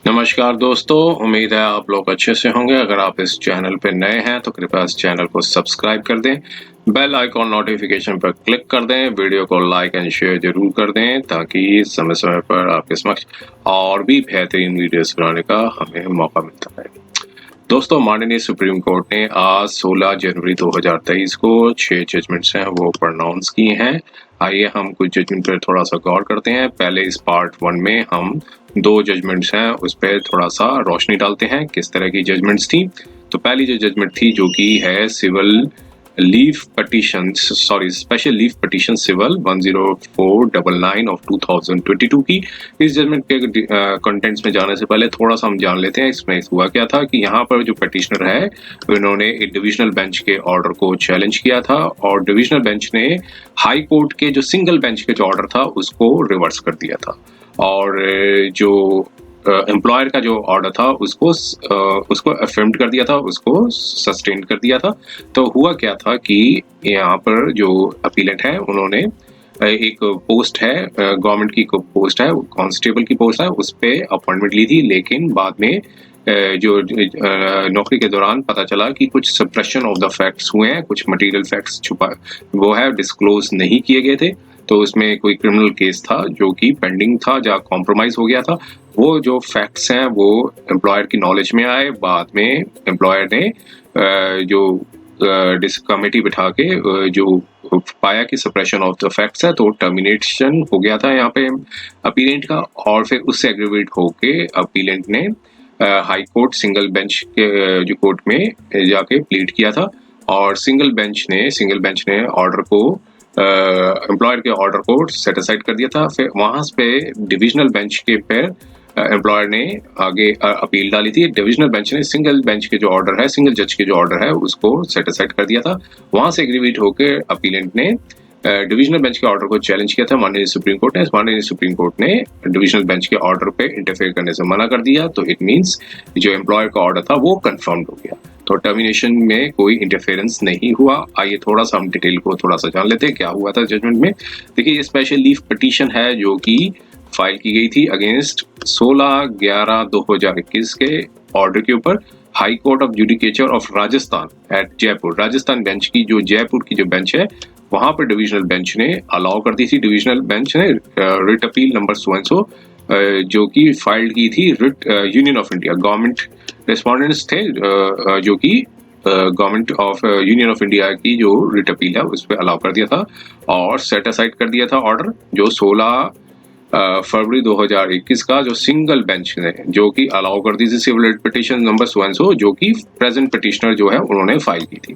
नमस्कार दोस्तों, उम्मीद है आप लोग अच्छे से होंगे। अगर आप इस चैनल पे नए हैं तो कृपया इस चैनल को सब्सक्राइब कर दें, बेल आइकॉन नोटिफिकेशन पर क्लिक कर दें, वीडियो को लाइक एंड शेयर जरूर कर दें ताकि समय-समय पर आपके समक्ष और भी बेहतरीन वीडियोस बनाने का हमें मौका मिलता रहे। दोस्तों, माननीय सुप्रीम कोर्ट ने आज 16 जनवरी 2023 को 6 जजमेंट्स हैं वो प्रोनाउंस किए हैं। आइए हम कुछ जजमेंट पर थोड़ा सा गौर करते हैं। पहले इस पार्ट 1 में हम 2 जजमेंट्स हैं उस पर थोड़ा सा रोशनी डालते हैं किस तरह की जजमेंट्स थी। तो पहली जो जजमेंट थी जो कि है civil leave petition special leave petition civil 10499 of 2022 की। इस जजमेंट के कंटेंट्स में जाने से पहले थोड़ा सा हम जान लेते हैं इसमें हुआ क्या था कि यहाँ पर जो पटिशनर है उन्होंने एक डिविजनल बेंच के ऑर्डर को चैलेंज किया था और डिविजनल बेंच ने हाई कोर्ट के जो सिंगल बेंच के जो ऑर्डर था उसको रिवर्स कर दिया था और जो एम्प्लॉयर का जो ऑर्डर था उसको अफर्म्ड कर दिया था, उसको सस्टेन कर दिया था। तो हुआ क्या था कि यहाँ पर जो अपीलेंट है उन्होंने एक पोस्ट है, गवर्नमेंट की पोस्ट है, कांस्टेबल की पोस्ट है, उस पे अपॉइंटमेंट ली थी, लेकिन बाद में जो नौकरी के दौरान पता चला कि कुछ सप्रेशन ऑफ द फैक्ट्स हुए हैं, कुछ मटेरियल फैक्ट्स छुपा वो है डिस्क्लोज नहीं किए गए थे। तो उसमें कोई क्रिमिनल केस था जो कि पेंडिंग था, जहाँ कॉम्प्रोमाइज हो गया था। वो जो फैक्ट्स हैं वो एम्प्लॉयर की नॉलेज में आए। बाद में एम्प्लॉयर ने जो कमेटी बिठा के जो पाया कि सप्रेशन ऑफ द फैक्ट्स है, तो टर्मिनेशन हो गया था यहाँ पे अपीलेंट का। और फिर उससे एग्रीवेट होके अपीलेंट ने हाई कोर्ट सिंगल बेंच के जो कोर्ट में जाके प्लीड किया था और सिंगल बेंच ने ऑर्डर को एम्प्लॉयर के ऑर्डर को सेट असाइड कर दिया था। फिर वहां पे डिविजनल बेंच के पर एम्प्लॉयर ने आगे अपील डाली थी। डिविजनल बेंच ने सिंगल बेंच के जो ऑर्डर है, सिंगल जज के जो ऑर्डर है, उसको सेट असाइड कर दिया था। वहां से एग्रीवेट होकर अपीलेंट ने डिविजनल बेंच के ऑर्डर को चैलेंज किया था माननीय सुप्रीम कोर्ट ने। माननीय सुप्रीम कोर्ट ने डिविजनल बेंच के ऑर्डर पे इंटरफेयर करने से मना कर दिया। तो इट मींस जो एम्प्लॉयर का ऑर्डर था वो कंफर्म्ड हो गया, तो टर्मिनेशन में कोई इंटरफेरेंस नहीं हुआ। आइए थोड़ा सा हम डिटेल को थोड़ा सा जान लेते हैं क्या हुआ था जजमेंट में। देखिए, ये स्पेशल लीव पिटीशन है जो कि फाइल की गई थी अगेंस्ट 16/11/2021 के ऑर्डर के ऊपर high court of judicature of Rajasthan at Jaipur. Rajasthan bench की जो जयपुर की जो बेंच है वहां पर डिविजनल बेंच ने अलाउ कर दी थी। डिविजनल बेंच ने रिट अपील नंबर सो जो कि फाइल की थी writ union of India. Government respondents थे जो कि government of union of India की जो रिट अपील है उस पर अलाउ कर दिया था और सेट असाइड कर दिया था ऑर्डर जो 16 फरवरी 2021 का जो सिंगल बेंच ने जो कि अलाउ कर दी थी सिविल पिटीशन नंबर सो जो कि प्रेजेंट पिटिशनर जो है उन्होंने फाइल की थी।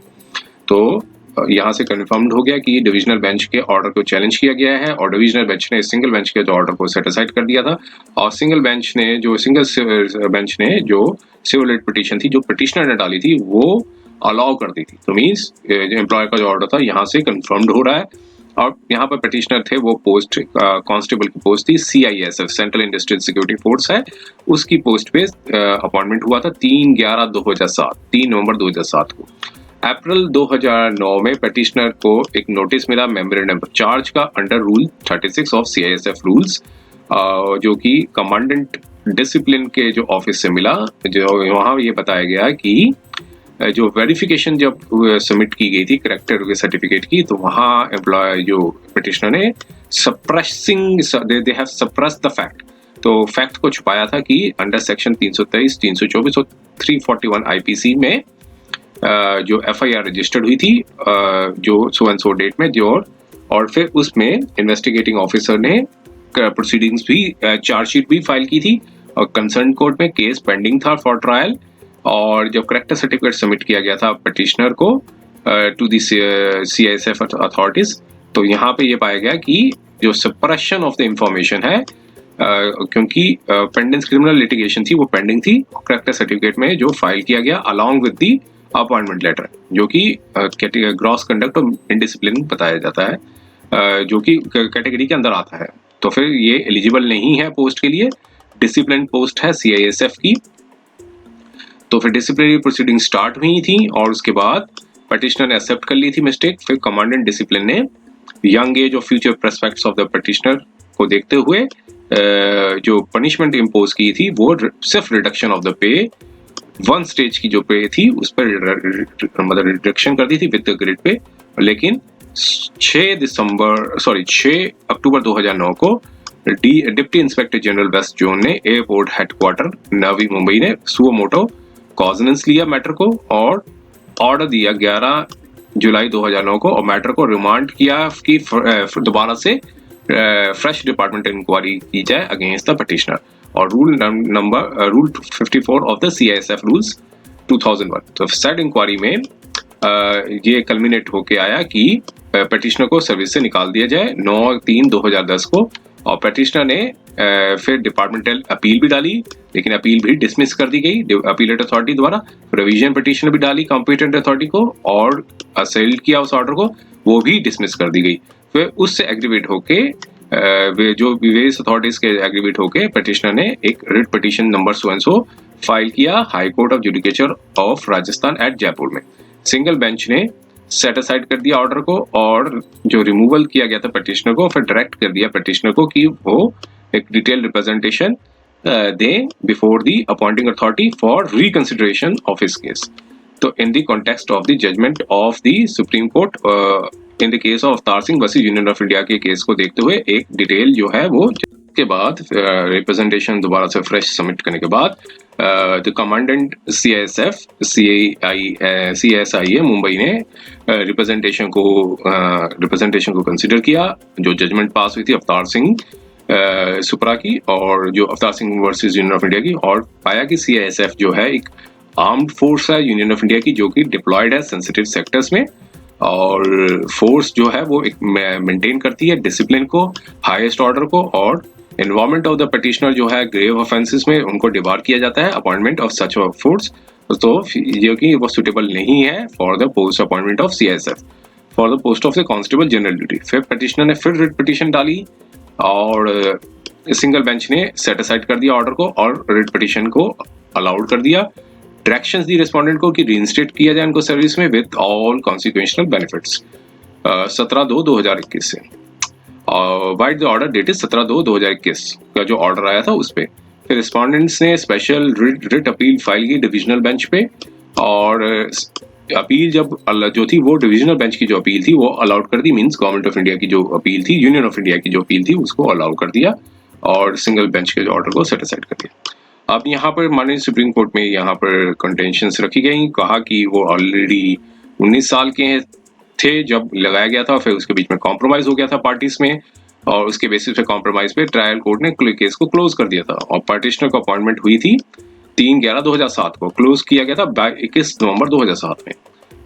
तो यहाँ से कंफर्म्ड हो गया कि डिविजनल बेंच के ऑर्डर को चैलेंज किया गया है और डिविजनल बेंच ने सिंगल बेंच के जो ऑर्डर को सेट असाइड कर दिया था और सिंगल बेंच ने जो सिविल पिटीशन थी जो पिटिशनर ने डाली थी वो अलाउ कर दी थी। तो मीन्स एम्प्लॉयर का जो ऑर्डर था यहाँ से कंफर्म्ड हो रहा है। और यहाँ पर पिटिशनर थे वो पोस्ट कांस्टेबल की पोस्ट थी CISF central industrial security force है, उसकी पोस्ट पे अपॉइंटमेंट हुआ था 3 नवंबर 2007 को। अप्रैल 2009 में पिटिशनर को एक नोटिस मिला मेमोरेंडम ऑफ चार्ज का under rule 36 of CISF rules जो कि कमांडेंट डिसिप्लिन के जो ऑफिस से मिला। जो वहाँ ये बताया गया कि जो वेरिफिकेशन जब सबमिट की गई थी करेक्टर के सर्टिफिकेट की, तो वहाँ एम्प्लॉय जो पिटिशनर ने they have suppressed the fact, तो फैक्ट को छुपाया था कि अंडर सेक्शन 323, 324 और 341 IPC में जो FIR रजिस्टर्ड हुई थी जो सो एंड सो डेट में जो, और फिर उसमें इन्वेस्टिगेटिंग ऑफिसर ने प्रोसीडिंग्स भी चार्जशीट भी फाइल की थी और कंसर्न कोर्ट में केस पेंडिंग था फॉर ट्रायल। और जब करेक्टर सर्टिफिकेट सबमिट किया गया था पिटिशनर को टू दी CISF अथॉरिटीज, तो यहाँ पे ये पाया गया कि जो सप्रेशन ऑफ द इंफॉर्मेशन है क्योंकि पेंडेंस क्रिमिनल लिटिगेशन थी वो पेंडिंग थी, करेक्टर सर्टिफिकेट में जो फाइल किया गया along with the appointment letter जो कि ग्रॉस कंडक्ट और इनडिसिप्लिन बताया जाता है जो कि कैटेगरी के अंदर आता है। तो फिर ये एलिजिबल नहीं है पोस्ट के लिए, डिसिप्लिन पोस्ट है CISF की। तो फिर डिसिप्लिनरी प्रोसीडिंग स्टार्ट हुई थी और उसके बाद पिटिशनर ने एक्सेप्ट कर ली थी मिस्टेक। फिर कमांडेंट डिसिप्लिन ने यंग एज और future prospects of the petitioner को देखते हुए जो पनिशमेंट इम्पोज की थी वो सिर्फ reduction of the pay, 1 stage की जो पे थी उस पर मतलब रिडक्शन कर दी थी विद ग्रेड पे। लेकिन 6 अक्टूबर 2009 को deputy inspector general west zone ने एयरपोर्ट हेडक्वार्टर नवी मुंबई ने सुओ मोटो कॉजनेंस लिया मैटर को और ऑर्डर दिया 11 जुलाई 2009 को और मैटर को रिमांड किया कि दोबारा से फ्रेश डिपार्टमेंटल इंक्वायरी की जाए अगेंस्ट द पटिशनर। और rule 54 of the CISF rules 2001, तो सेड इंक्वायरी में ये कल्मिनेट होके आया कि पटिशनर को सर्विस से निकाल दिया जाए 9/3/2010 को। और पटिशनर ने फिर डिपार्टमेंटल अपील भी डाली, लेकिन अपील भी डिसमिस कर दी गई अपीलेट अथॉरिटी द्वारा। रिवीजन पिटीशन भी डाली कॉम्पिटेंट अथॉरिटी को और असेल किया उस ऑर्डर को, वो भी डिसमिस कर दी गई। फिर उससे एग्रीवेट होके जो वेरियस अथॉरिटीज के एग्रीवेट होके पटिशनर ने एक writ petition number so and so file किया high court of judicature of Rajasthan at Jaipur में। सिंगल बेंच ने सेट असाइड कर दिया ऑर्डर को और जो रिमूवल किया गया था पटिशनर को, फिर डायरेक्ट कर दिया पटिशनर को कि वो एक डिटेल रिप्रेजेंटेशन दें before the appointing authority for reconsideration of his case. तो in the context of the judgment of the supreme court in the case of Avtar Singh versus union of India के case को देखते हुए एक डिटेल जो है वो के बाद रिप्रेजेंटेशन दोबारा से फ्रेश सबमिट करने के बाद द कमांडेंट CSIA मुंबई ने रिप्रेजेंटेशन को कंसिडर किया। जो जजमेंट पास हुई थी अवतार सिंह सुपरा की और जो अवतार Singh versus union of India की, और पाया कि CISF जो है एक आर्म्ड फोर्स है यूनियन ऑफ इंडिया की जो कि डिप्लॉयड है सेंसिटिव सेक्टर्स में, और फोर्स जो है वो एक मेंटेन करती है डिसिप्लिन को, हाईएस्ट ऑर्डर को, और इन्वॉल्वमेंट ऑफ द पिटिशनर जो है ग्रेव ऑफेंसेस में उनको डिबार किया जाता है अपॉइंटमेंट ऑफ सच फोर्स। तो जो कि वो सुटेबल नहीं है for the post appointment of CISF for the post of the constable general duty. फिर पिटिशनर ने फिर रिट पिटीशन डाली और सिंगल बेंच ने सेट असाइड कर दिया ऑर्डर को और रिट पिटीशन को अलाउड कर दिया। डायरेक्शंस दी रेस्पोंडेंट को कि रीइंस्टेट किया जाए उनको सर्विस में विद ऑल कॉन्सिक्वेंशनल बेनिफिट्स 17/2/2021 से। वाइड द ऑर्डर डेटेड 17/2/2021 का जो ऑर्डर आया था उस पे। फिर रिस्पोंडेंट्स ने स्पेशल रिट अपील फाइल की डिविजनल बेंच पे, और अपील जब जो थी वो डिविजनल बेंच की जो अपील थी वो अलाउड कर दी, मींस गवर्नमेंट ऑफ इंडिया की जो अपील थी, यूनियन ऑफ इंडिया की जो अपील थी उसको अलाउ कर दिया और सिंगल बेंच के जो ऑर्डर को सेट असाइड कर दिया। अब यहाँ पर माननीय सुप्रीम कोर्ट में यहाँ पर कंटेंशंस रखी गई, कहा कि वो ऑलरेडी 19 साल के थे जब लगाया गया था, फिर उसके बीच में कॉम्प्रोमाइज हो गया था पार्टीज में, और उसके बेसिस पे कॉम्प्रोमाइज पे ट्रायल कोर्ट ने केस को क्लोज कर दिया था। और पार्टिशनर को अपॉइंटमेंट हुई थी 3/11/2007 को, क्लोज किया गया था 21 नवंबर 2007 में।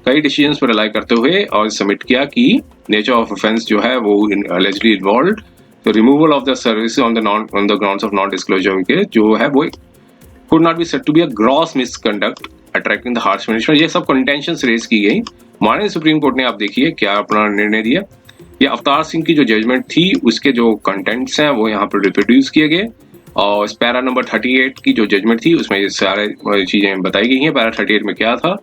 कई डिसीजंस पर रिलाई करते हुए और सबमिट किया कि नेचर ऑफ ऑफेंस जो है वो अलेजली इन्वॉल्व्ड, तो removal of the service on the grounds of non disclosure के जो है वो could not be said to be a gross misconduct attracting the harsh punishment। ये सब कंटेंशंस रेज की गई। माननीय सुप्रीम कोर्ट ने आप देखिए क्या अपना निर्णय दिया। ये अवतार सिंह की जो जजमेंट थी उसके जो कंटेंट्स हैं वो यहाँ पर रिप्रोड्यूस किए गए, और पैरा नंबर 38 की जो जजमेंट थी उसमें ये सारे चीजें बताई गई हैं। पैरा 38 में क्या था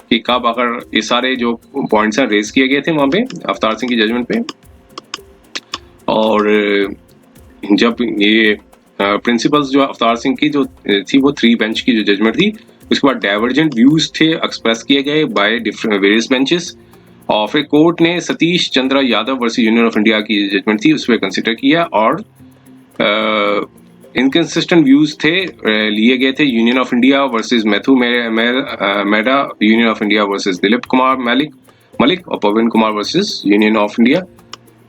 कि कब अगर ये सारे जो पॉइंट्स हैं रेज किए गए थे वहां पे अवतार सिंह की जजमेंट पे, और जब ये प्रिंसिपल्स जो अवतार सिंह की जो थी वो 3 बेंच की जो जजमेंट थी, उसके बाद डाइवर्जेंट व्यूज थे एक्सप्रेस किए गए बाय डिफरेंट वेरियस बेंचेस, और फिर कोर्ट ने Satish Chandra Yadav versus union of India की जजमेंट थी उस पर कंसिडर किया, और इनकंसिस्टेंट व्यूज थे लिए गए थे union of India versus Mathew Meda, union of India versus Dilip Kumar Malik और Pawan Kumar versus union of India,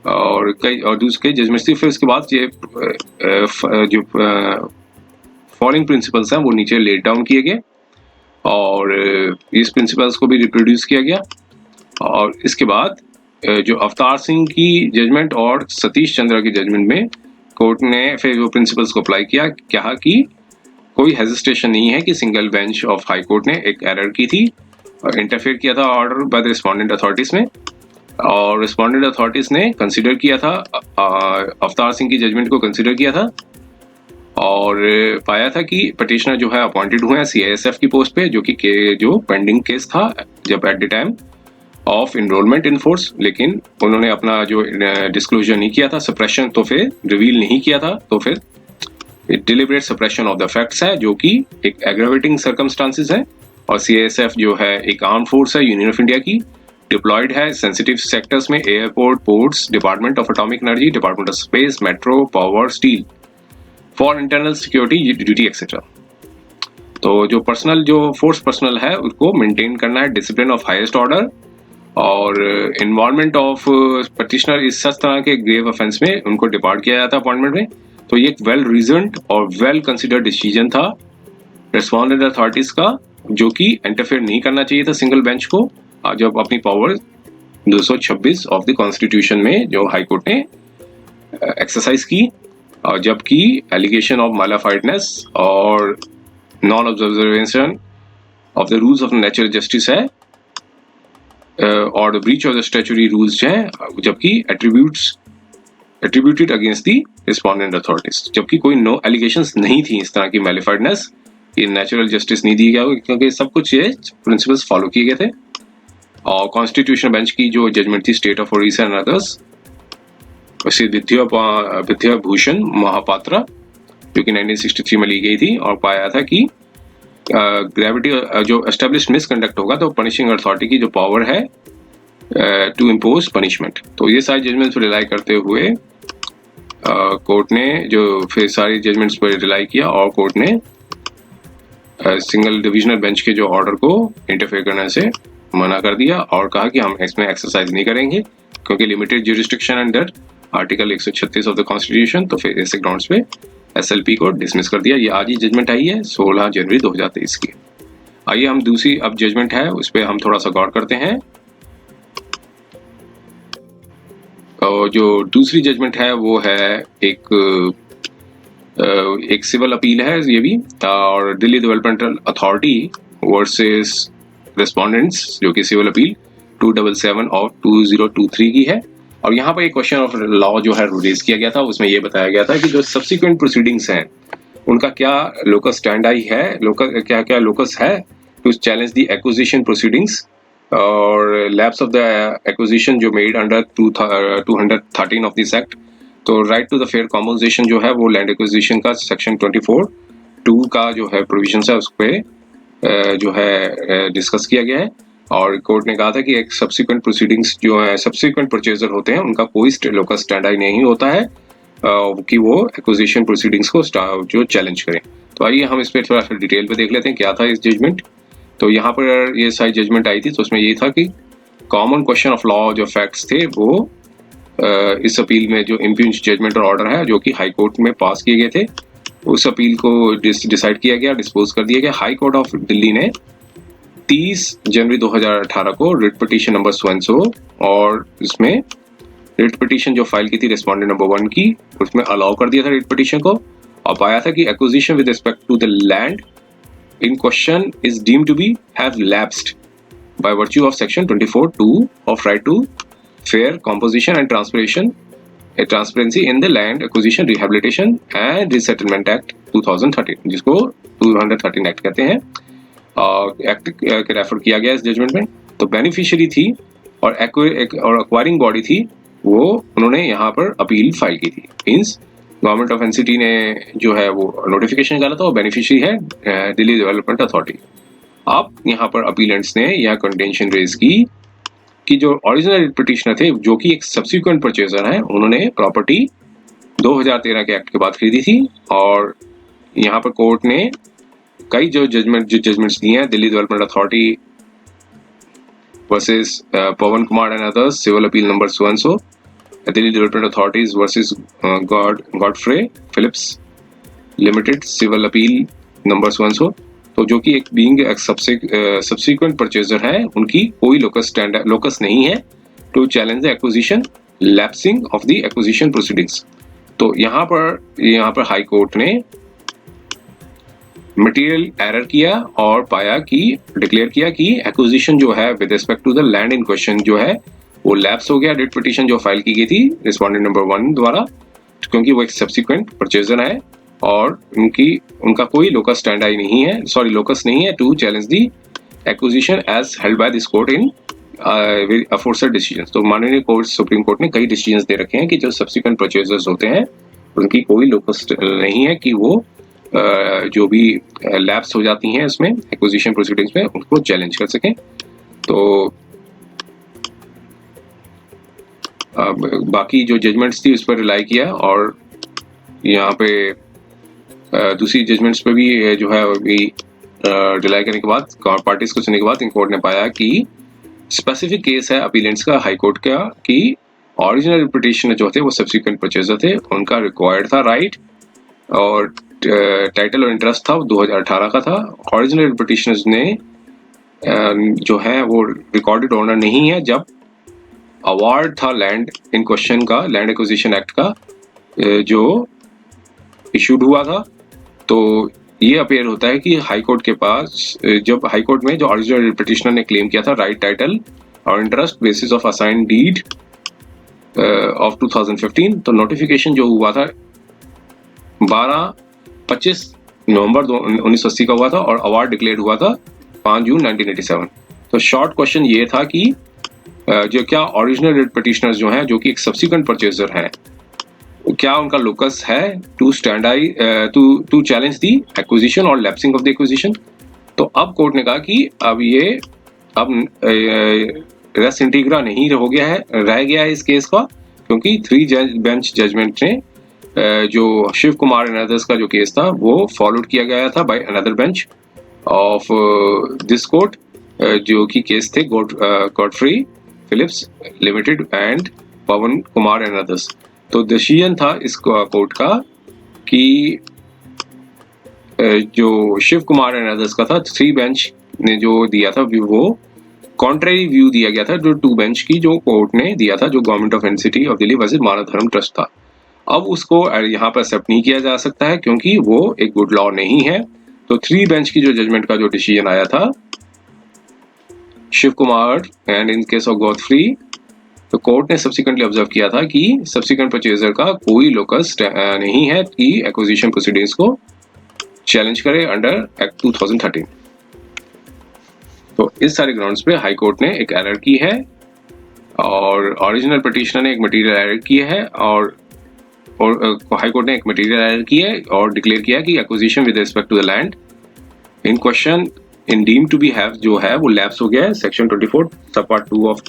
और कई और दूसरे जजमेंट्स थी। फिर उसके बाद ये जो फॉलोइंग प्रिंसिपल्स हैं वो नीचे लेट डाउन किए गए, और इस प्रिंसिपल्स को भी रिप्रोड्यूस किया गया। और इसके बाद जो अवतार सिंह की जजमेंट और सतीश चंद्र की जजमेंट में कोर्ट ने फिर वो प्रिंसिपल्स को अप्लाई किया, कहा कि कोई हेजिटेशन नहीं है कि single bench of high court ने एक एरर की थी और इंटरफेयर किया था order by the respondent authorities में, और रिस्पोंडेंट अथॉरिटीज ने कंसीडर किया था अवतार सिंह की जजमेंट को कंसीडर किया था, और पाया था कि पिटिशनर जो है अपॉइंटेड हुए हैं CISF की पोस्ट पे, जो कि जो पेंडिंग केस था जब at the time of enrolment in force, लेकिन उन्होंने अपना जो डिस्क्लोजर नहीं किया था, सप्रेशन तो फिर रिवील नहीं किया था, तो फिर deliberate suppression of the facts है जो कि एक एग्रावेटिंग सर्कमस्टांसेस है, और सीआईएसएफ जो है एक आर्म फोर्स है यूनियन ऑफ इंडिया की, डिप्लॉयड है सेंसिटिव सेक्टर्स में airport, ports, department of atomic energy, department of space, metro, power, steel, for internal security duty etcetera. तो जो पर्सनल जो फोर्स पर्सनल है उसको मेंटेन करना है डिसिप्लिन ऑफ हाईएस्ट ऑर्डर, और इन्वॉल्वमेंट ऑफ पटिशनर इस सच तरह के ग्रेव ऑफेंस में उनको डिपार्ट किया जाता है अपॉइंटमेंट में। तो ये एक वेल रीजन्ड और वेल कंसिडर्ड डिसीजन था रेस्पोंडेंट अथॉरिटीज का, जो कि इंटरफेयर नहीं करना चाहिए था सिंगल बेंच को, जब अपनी पावर 226 ऑफ द कॉन्स्टिट्यूशन में जो हाई कोर्ट ने एक्सरसाइज की, और जबकि एलिगेशन ऑफ मैलाफाइडनेस और non observation of the rules of natural justice है, और the breach of the statutory rules हैं, जबकि attributed against the respondent authorities, जबकि कोई नो एलिगेशंस नहीं थी इस तरह की मैलिफाइडनेस, ये नेचुरल जस्टिस नहीं दी गया क्योंकि सब कुछ ये प्रिंसिपल्स फॉलो किए गए थे। और कॉन्स्टिट्यूशन बेंच की जो जजमेंट थी state of Odisha and others, Vidya Bhushan Mahapatra, जो कि 1963 में ली गई थी, और पाया था कि ग्रेविटी जो एस्टेब्लिश मिसकंडक्ट होगा तो पनिशिंग अथॉरिटी की जो पावर है टू इम्पोज पनिशमेंट। तो ये सारे जजमेंट्स पर रिलाई करते हुए कोर्ट ने जो फिर सारी जजमेंट्स पर रिलाई किया, और कोर्ट ने सिंगल डिविजनल बेंच के जो ऑर्डर को इंटरफेयर करने से मना कर दिया, और कहा कि हम इसमें एक्सरसाइज नहीं करेंगे क्योंकि limited jurisdiction under article 136 of the constitution. तो फिर ऐसे ग्राउंड्स पे एसएलपी को डिसमिस कर दिया। ये आज ही जजमेंट आई है 16 जनवरी 2023 की। आइए हम दूसरी अब जजमेंट है उस पर हम थोड़ा सा गौर करते हैं। और जो दूसरी जजमेंट है वो है एक सिविल अपील है ये भी, और Delhi developmental authority versus respondents, जो कि सिविल अपील 277 ऑफ 2023 की है। और यहाँ पर एक क्वेश्चन ऑफ लॉ जो है रेज किया गया था, उसमें ये बताया गया था कि जो सब्सिक्वेंट प्रोसीडिंग्स हैं उनका क्या लोकस स्टैंडाई है, क्या क्या लोकस है to challenge the acquisition proceedings और लैप्स ऑफ द एक्विजिशन जो made under 213 of this act. तो right to the fair compensation जो है वो लैंड एक्विजिशन का सेक्शन 24(2) का जो है प्रोविजन है उस पर जो है डिस्कस किया गया है। और कोर्ट ने कहा था कि एक सब्सिक्वेंट प्रोसीडिंग्स जो है सब्सिक्वेंट परचेजर होते हैं उनका कोई लोकस स्टैंडाई नहीं होता है कि वो एक्विजिशन प्रोसीडिंग्स को जो चैलेंज करें। तो आइए हम इस पर थोड़ा सा डिटेल पे देख लेते हैं क्या था इस जजमेंट। तो यहाँ पर ये सारी जजमेंट आई थी, तो उसमें ये था कि कॉमन क्वेश्चन ऑफ लॉ जो फैक्ट्स थे वो इस अपील में जो इम्पिंज जजमेंट और ऑर्डर है जो कि हाई कोर्ट में पास किए गए थे, उस अपील को डिसाइड किया गया, डिस्पोज कर दिया गया। हाई कोर्ट ऑफ दिल्ली ने 30 जनवरी 2018 को रिट पिटीशन नंबर सो और इसमें रिट पिटीशन जो फाइल की थी रिस्पोंडेंट नंबर 1 की, उसमें अलाउ कर दिया था रिट पिटीशन को, और पाया था कि acquisition with respect to the land in question is deemed to be have lapsed by virtue of section 24(2) of right to fair composition and transparency in the land acquisition rehabilitation and resettlement act 2013, जिसको 213 act कहते हैं। Act के refer किया गया इस judgement में। तो beneficiary थी और एक्वायरिंग बॉडी थी, वो उन्होंने यहाँ पर अपील फाइल की थी। मीन्स गवर्नमेंट ऑफ एनसीटी ने जो है वो नोटिफिकेशन निकाला था और बेनिफिशियरी है दिल्ली डेवलपमेंट अथॉरिटी। अब यहाँ पर अपीलेंट्स ने यह कंटेंशन रेज की कि जो ओरिजिनल पिटिशनर थे जो कि एक सब्सिक्वेंट परचेजर हैं, उन्होंने प्रॉपर्टी 2013 के एक्ट के बाद खरीदी थी, और यहाँ पर कोर्ट ने कई जो जजमेंट्स दिए हैं, Delhi development authority versus Pawan Kumar and others civil appeal number so Delhi development authorities versus Godfrey Phillips limited civil appeal number so, तो जो कि एक बीइंग सब्सिक्वेंट परचेजर है, उनकी कोई लोकस नहीं है to challenge the acquisition lapsing of the acquisition proceedings. तो यहाँ पर हाई कोर्ट ने मटेरियल एरर किया और पाया कि डिक्लेयर किया कि एक्विजिशन जो है with respect to the land in question जो है वो लैप्स हो गया रिट पिटीशन जो फाइल की गई थी रिस्पोंडेंट नंबर 1 द्वारा, क्योंकि वो एक सब्सिक्वेंट परचेजर है और उनका कोई लोकस स्टैंडाई नहीं है, लोकस नहीं है to challenge the acquisition as held by this court in aforesaid decisions. तो माननीय कोर्ट सुप्रीम कोर्ट ने कई डिसीजंस दे रखे हैं कि जो सब्सिक्वेंट परचेजर्स होते हैं उनकी कोई लोकस नहीं है कि वो जो भी लैप्स हो जाती हैं इसमें एक्विजिशन प्रोसीडिंग्स में उनको चैलेंज कर सकें। तो बाकी जो जजमेंट्स थी उस पर रिलाई किया और यहाँ पे दूसरी जजमेंट्स पे भी जो है अभी रिलाई करने के बाद पार्टीज को सुनने के बाद कोर्ट ने पाया कि स्पेसिफिक केस है अपीलेंट्स का हाई कोर्ट का कि ओरिजिनल पिटिशनर जो थे वो सब्सिक्वेंट परचेजर थे, उनका रिक्वायर्ड था राइट और टाइटल और इंटरेस्ट था वो 2018 का था। ओरिजिनल पिटिशनर्स ने जो है वो रिकॉर्डेड ओनर नहीं है जब अवार्ड था लैंड इन क्वेश्चन का, लैंड एक्विजिशन एक्ट का जो इशूड हुआ था। तो ये अपीयर होता है कि हाई कोर्ट के पास जब हाई कोर्ट में जो ओरिजिनल पिटिशनर ने क्लेम किया था राइट टाइटल और interest basis of assign deed of 2015, तो नोटिफिकेशन जो हुआ था 25 नवंबर 1980 का हुआ था और अवार्ड डिक्लेयर हुआ था 5 जून 1987। तो शॉर्ट क्वेश्चन ये था कि जो क्या ओरिजिनल पिटिशनर्स जो हैं जो कि एक सब्सिक्वेंट परचेजर हैं, क्या उनका लोकस है to to challenge the acquisition और लैप्सिंग ऑफ द एक्विजिशन। तो अब कोर्ट ने कहा कि अब ये रेस इंटीग्रा नहीं हो गया है, रह गया है इस केस का, क्योंकि 3 बेंच जजमेंट ने जो शिव कुमार एंड अदर्स का जो केस था वो फॉलोड किया गया था by another bench of this court, जो कि केस थे Godfrey Phillips limited and Pawan Kumar and others. तो डिसीजन था इस कोर्ट का कि जो शिव कुमार एंड अदर्स का था 3 बेंच ने जो दिया था वो कॉन्ट्रेरी व्यू दिया गया था जो 2 बेंच की जो कोर्ट ने दिया था जो government of NCT of Delhi versus Manav Dharam trust था। अब उसको यहाँ पर एक्सेप्ट नहीं किया जा सकता है क्योंकि वो एक गुड लॉ नहीं है। तो 3 बेंच की जो जजमेंट का जो डिसीजन आया था Shiv Kumar and in case of Godfrey, तो कोर्ट ने सब्सिक्वेंटली ऑब्जर्व किया था कि सब्सिक्वेंट परचेजर का कोई लोकस नहीं है कि एक्विजिशन प्रोसीडिंग्स को चैलेंज करे अंडर एक्ट 2013। तो इस सारे ग्राउंड्स पे हाई कोर्ट ने एक एरर की है और ओरिजिनल पिटिशनर ने एक मटेरियल एरर की है और हाई कोर्ट ने एक मटेरियल एरर की है और डिक्लेयर किया कि acquisition with respect to the land in question in deem to be have जो है वो लैप्स हो गया है सेक्शन 24 सब पार्ट 2 ऑफ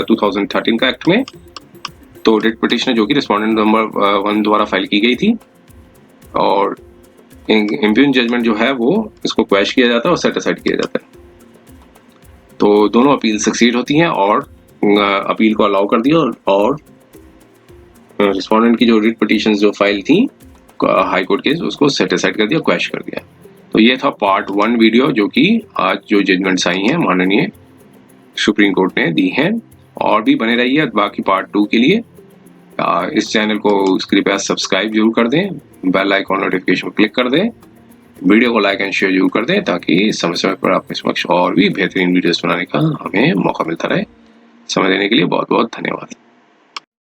2013 का एक्ट में। तो रिट पिटिशन जो कि रिस्पोंडेंट नंबर 1 द्वारा फाइल की गई थी और इम्प्यून जजमेंट जो है वो इसको क्वैश किया जाता है और सेट असाइड किया जाता है। तो दोनों अपील सक्सीड होती हैं और अपील को अलाउ कर दिया और रिस्पोंडेंट की जो रिट पिटिशन जो फाइल थी हाई कोर्ट केस उसको सेट असाइड कर दिया, क्वैश कर दिया। तो ये था पार्ट 1 वीडियो जो कि आज जो जजमेंट्स आई हैं माननीय सुप्रीम कोर्ट ने दी हैं, और भी बने रहिए बाकी पार्ट 2 के लिए। इस चैनल को कृपया सब्सक्राइब जरूर कर दें, बेल आइकॉन नोटिफिकेशन क्लिक कर दें, वीडियो को लाइक एंड शेयर जरूर कर दें ताकि समय समय पर आपके समक्ष और भी बेहतरीन वीडियोस बनाने का हमें मौका मिलता रहे। समय देने के लिए बहुत बहुत धन्यवाद।